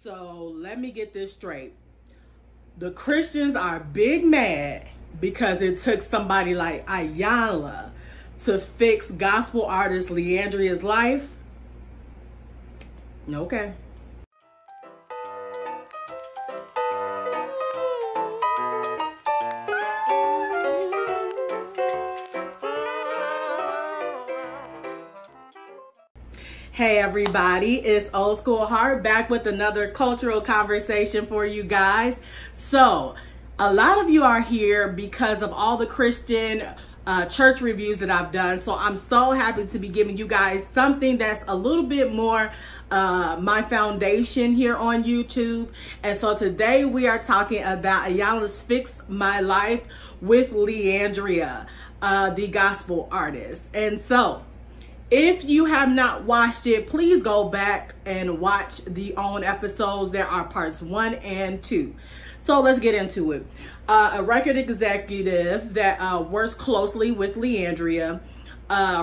So let me get this straight. The Christians are big mad because it took somebody like Iyanla to fix gospel artist LeAndria's life? Okay. Hey everybody, it's Old School Heart back with another cultural conversation for you guys. So, a lot of you are here because of all the Christian church reviews that I've done. So I'm so happy to be giving you guys something that's a little bit more my foundation here on YouTube. And so today we are talking about Iyanla's Fix My Life with LeAndria, the gospel artist. And so if you have not watched it, please go back and watch the own episodes. There are parts 1 and 2. So let's get into it. A record executive that works closely with LeAndria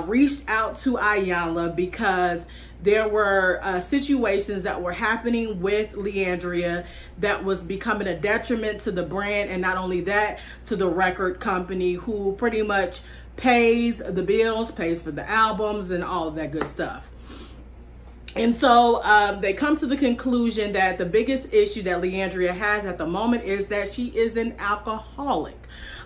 reached out to Iyanla because there were situations that were happening with LeAndria that was becoming a detriment to the brand, and not only that, to the record company, who pretty much pays the bills, pays for the albums and all of that good stuff. And so they come to the conclusion that the biggest issue that LeAndria has at the moment is that she is an alcoholic.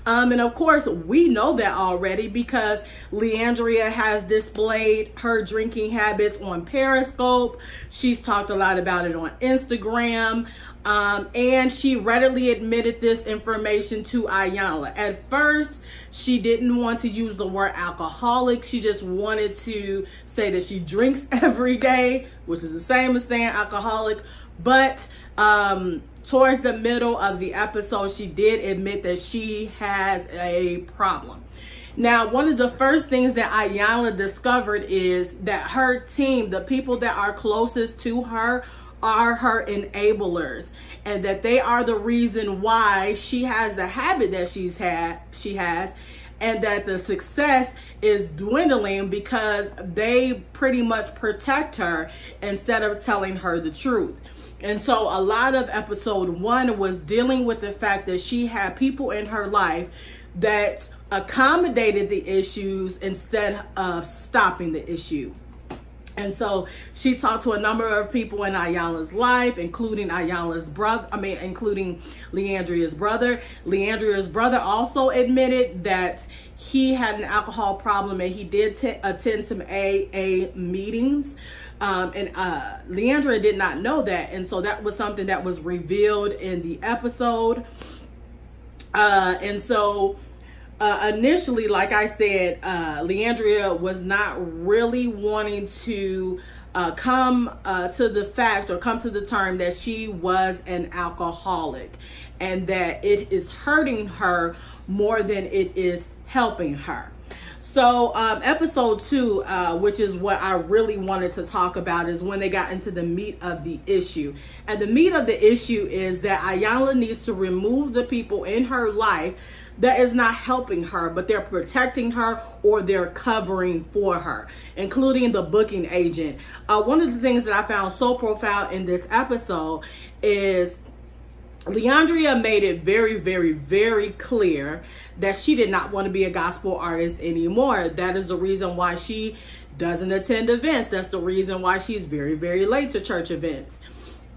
And of course, we know that already because LeAndria has displayed her drinking habits on Periscope. She's talked a lot about it on Instagram. And she readily admitted this information to Iyanla. At first, she didn't want to use the word alcoholic. She just wanted to say that she drinks every day, which is the same as saying alcoholic. But towards the middle of the episode, she did admit that she has a problem. Now, one of the first things that Iyanla discovered is that her team, the people that are closest to her, are her enablers, and that they are the reason why she has the habit that she has, and that the success is dwindling because they pretty much protect her instead of telling her the truth. And so a lot of episode 1 was dealing with the fact that she had people in her life that accommodated the issues instead of stopping the issue. And so she talked to a number of people in Iyanla's life, including Iyanla's brother, including LeAndria's brother. LeAndria's brother also admitted that he had an alcohol problem, and he did attend some AA meetings. And LeAndria did not know that. And so that was something that was revealed in the episode. And so initially, like I said, LeAndria was not really wanting to come to the fact or come to the term that she was an alcoholic, and that it is hurting her more than it is helping her. So episode 2, which is what I really wanted to talk about, is when they got into the meat of the issue. And the meat of the issue is that Iyanla needs to remove the people in her life that is not helping her, but they're protecting her or they're covering for her, including the booking agent. One of the things that I found so profound in this episode is LeAndria made it very, very, very clear that she did not want to be a gospel artist anymore. That is the reason why she doesn't attend events. That's the reason why she's very, very late to church events.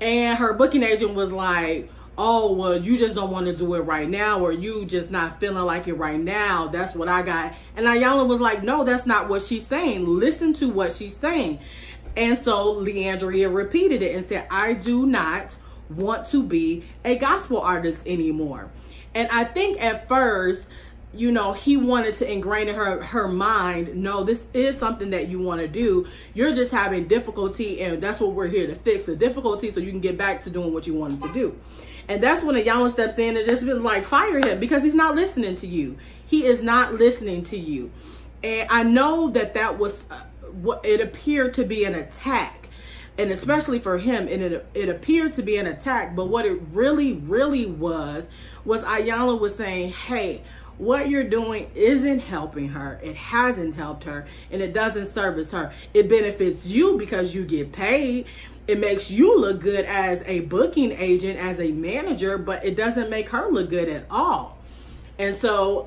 And her booking agent was like, oh, well, you just don't want to do it right now, or you just not feeling like it right now. That's what I got. And Iyanla was like, no, that's not what she's saying. Listen to what she's saying. And so LeAndria repeated it and said, I do not want to be a gospel artist anymore. And I think at first, you know, he wanted to ingrain in her mind, no, this is something that you want to do. You're just having difficulty, and that's what we're here to fix, the difficulty, so you can get back to doing what you wanted to do. And that's when Iyanla steps in and just been like, fire him, because he's not listening to you. He is not listening to you. And I know that that was what it appeared to be, an attack. And especially for him, and it appeared to be an attack. But what it really, really was Iyanla was saying, hey, what you're doing isn't helping her. It hasn't helped her, and it doesn't service her. It benefits you because you get paid, it makes you look good as a booking agent, as a manager, but it doesn't make her look good at all. And so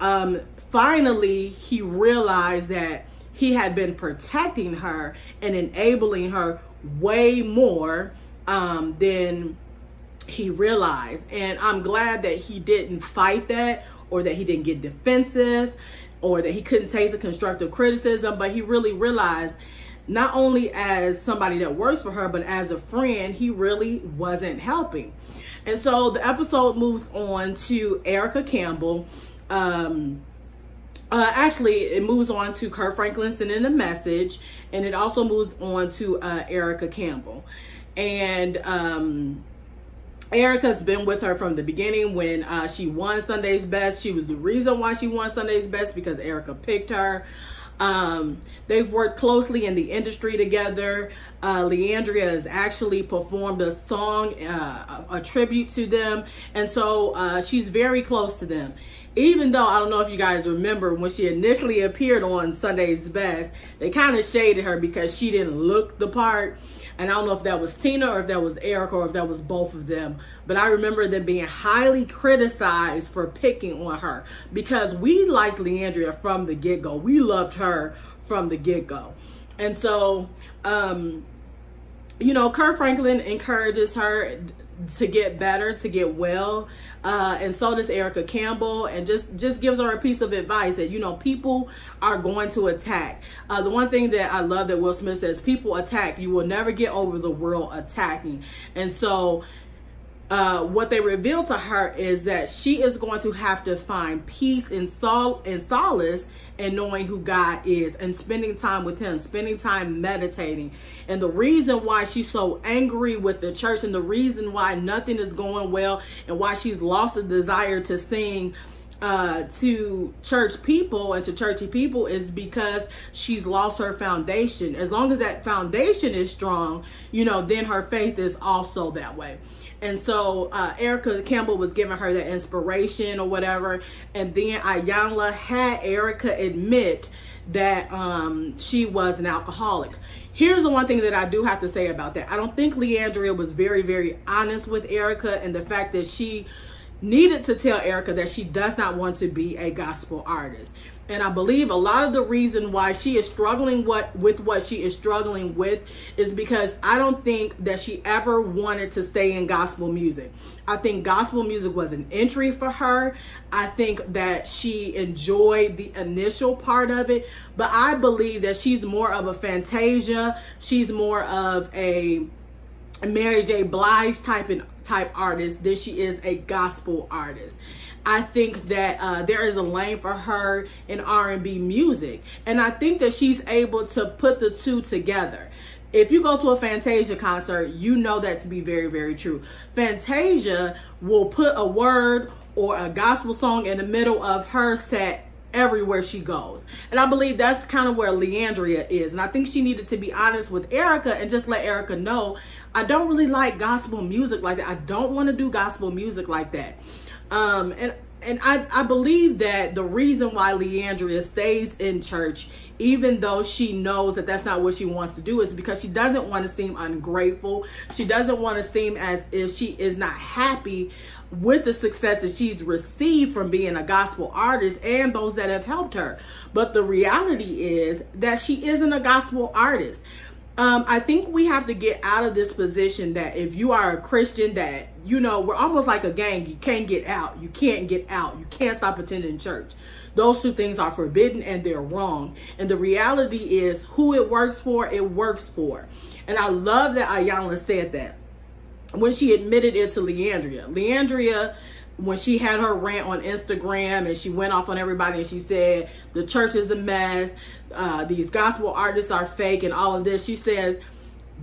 finally, he realized that he had been protecting her and enabling her way more than he realized. And I'm glad that he didn't fight that, or that he didn't get defensive, or that he couldn't take the constructive criticism, but he really realized, not only as somebody that works for her, but as a friend, he really wasn't helping. And so the episode moves on to Erica Campbell. Actually, it moves on to Kirk Franklin sending a message, and it also moves on to Erica Campbell. And Erica's been with her from the beginning when she won Sunday's Best. She was the reason why she won Sunday's Best, because Erica picked her. They've worked closely in the industry together. LeAndria has actually performed a song, a tribute to them. And so she's very close to them. Even though, I don't know if you guys remember, when she initially appeared on Sunday's Best, they kind of shaded her because she didn't look the part. And I don't know if that was Tina or if that was Erica or if that was both of them. But I remember them being highly criticized for picking on her, because we liked LeAndria from the get-go. We loved her from the get-go. And so, you know, Kirk Franklin encourages her to get better, to get well. And so does Erica Campbell, and just gives her a piece of advice that, you know, people are going to attack. The one thing that I love that Will Smith says, people attack. You will never get over the world attacking. And so what they reveal to her is that she is going to have to find peace and solace in knowing who God is, and spending time with him, spending time meditating. And the reason why she's so angry with the church, and the reason why nothing is going well, and why she's lost the desire to sing to church people and to churchy people, is because she's lost her foundation. As long as that foundation is strong, you know, then her faith is also that way. And so Erica Campbell was giving her that inspiration or whatever. And then Iyanla had Erica admit that she was an alcoholic. Here's the one thing that I do have to say about that. I don't think LeAndria was very, very honest with Erica, and the fact that she needed to tell Erica that she does not want to be a gospel artist. And I believe a lot of the reason why she is struggling with what she is struggling with is because I don't think that she ever wanted to stay in gospel music. I think gospel music was an entry for her. I think that she enjoyed the initial part of it, but I believe that she's more of a Fantasia. She's more of a Mary J. Blige type artist than she is a gospel artist. I think that there is a lane for her in R&B music, and I think that she's able to put the two together. If you go to a Fantasia concert, you know that to be very, very true. Fantasia will put a word or a gospel song in the middle of her set everywhere she goes. And I believe that's kind of where LeAndria is. And I think she needed to be honest with Erica and just let Erica know, I don't really like gospel music like that. I don't want to do gospel music like that. And I believe that the reason why LeAndria stays in church, even though she knows that that's not what she wants to do, is because she doesn't want to seem ungrateful. She doesn't want to seem as if she is not happy with the success that she's received from being a gospel artist and those that have helped her. But the reality is that she isn't a gospel artist. I think we have to get out of this position that if you are a Christian, that, you know, we're almost like a gang. You can't get out. You can't get out. You can't stop attending church. Those two things are forbidden and they're wrong. And the reality is, who it works for, it works for. And I love that Iyanla said that when she admitted it to LeAndria. LeAndria, when she had her rant on Instagram and she went off on everybody and she said the church is a mess, these gospel artists are fake and all of this, she says,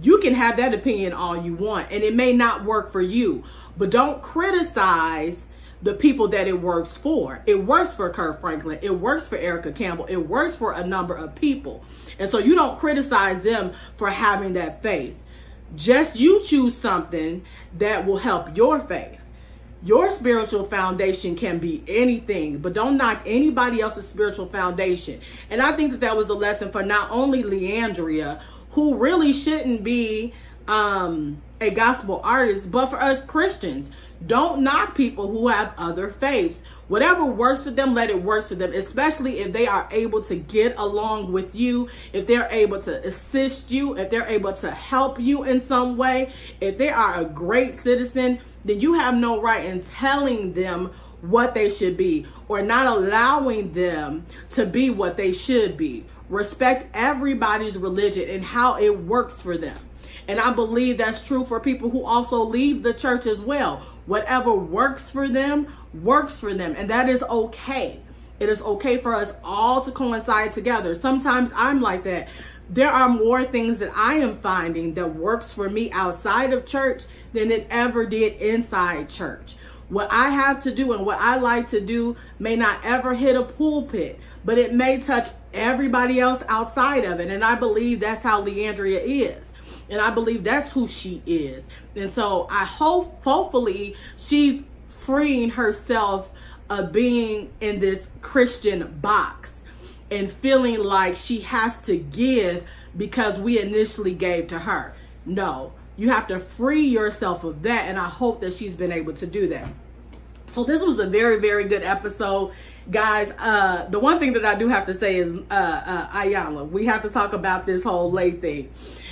you can have that opinion all you want and it may not work for you, but don't criticize the people that it works for. It works for Kirk Franklin. It works for Erica Campbell. It works for a number of people. And so you don't criticize them for having that faith. Just you choose something that will help your faith. Your spiritual foundation can be anything, but don't knock anybody else's spiritual foundation. And I think that that was a lesson for not only LeAndria, who really shouldn't be a gospel artist, but for us Christians, don't knock people who have other faiths. Whatever works for them, let it work for them, especially if they are able to get along with you, if they're able to assist you, if they're able to help you in some way. If they are a great citizen, then you have no right in telling them what they should be or not allowing them to be what they should be. Respect everybody's religion and how it works for them. And I believe that's true for people who also leave the church as well. Whatever works for them, works for them. And that is okay. It is okay for us all to coincide together. Sometimes I'm like that. There are more things that I am finding that works for me outside of church than it ever did inside church. What I have to do and what I like to do may not ever hit a pulpit, but it may touch everybody else outside of it. And I believe that's how LeAndria is. And I believe that's who she is. And so I hopefully she's freeing herself of being in this Christian box and feeling like she has to give because we initially gave to her. No, you have to free yourself of that. And I hope that she's been able to do that. So this was a very, very good episode, guys. The one thing that I do have to say is, Iyanla, we have to talk about this whole lay thing.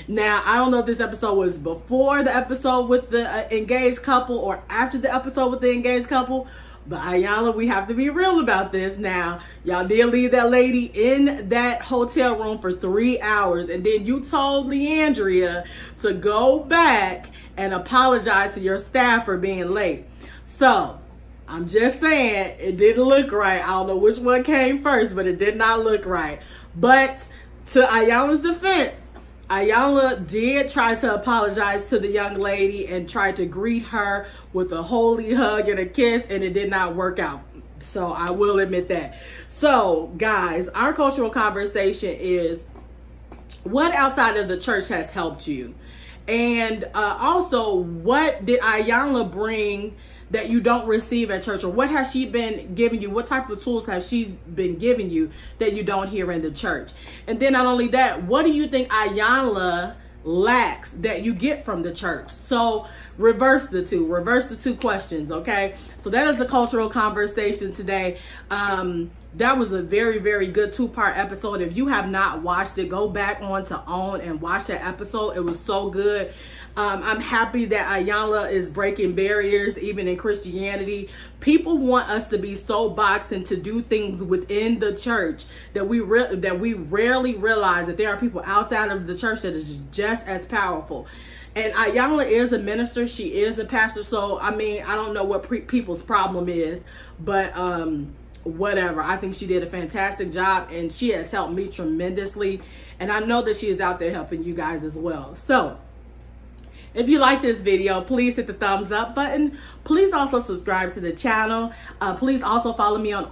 Now, I don't know if this episode was before the episode with the engaged couple or after the episode with the engaged couple, but Iyanla, we have to be real about this. Now, y'all did leave that lady in that hotel room for 3 hours, and then you told LeAndria to go back and apologize to your staff for being late. So, I'm just saying, it didn't look right. I don't know which one came first, but it did not look right. But to Iyanla's defense, Iyanla did try to apologize to the young lady and try to greet her with a holy hug and a kiss, and it did not work out. So I will admit that. So guys, our cultural conversation is, what outside of the church has helped you? And also, what did Iyanla bring that you don't receive at church? Or what has she been giving you? What type of tools has she been giving you that you don't hear in the church? And then not only that, what do you think Iyanla lacks that you get from the church? So reverse the two questions, okay? So that is a cultural conversation today. That was a very, very good 2-part episode. If you have not watched it, go back on to OWN and watch that episode. It was so good. I'm happy that Iyanla is breaking barriers, even in Christianity. People want us to be so boxed and to do things within the church that we rarely realize that there are people outside of the church that is just as powerful. And Iyanla is a minister. She is a pastor. So, I mean, I don't know what people's problem is, but whatever. I think she did a fantastic job, and she has helped me tremendously. And I know that she is out there helping you guys as well. So, if you like this video, please hit the thumbs up button. Please also subscribe to the channel. Please also follow me on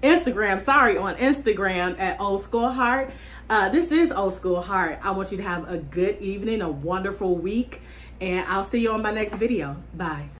Instagram. On Instagram at Old School Heart. This is Old School Heart. I want you to have a good evening, a wonderful week, and I'll see you on my next video. Bye.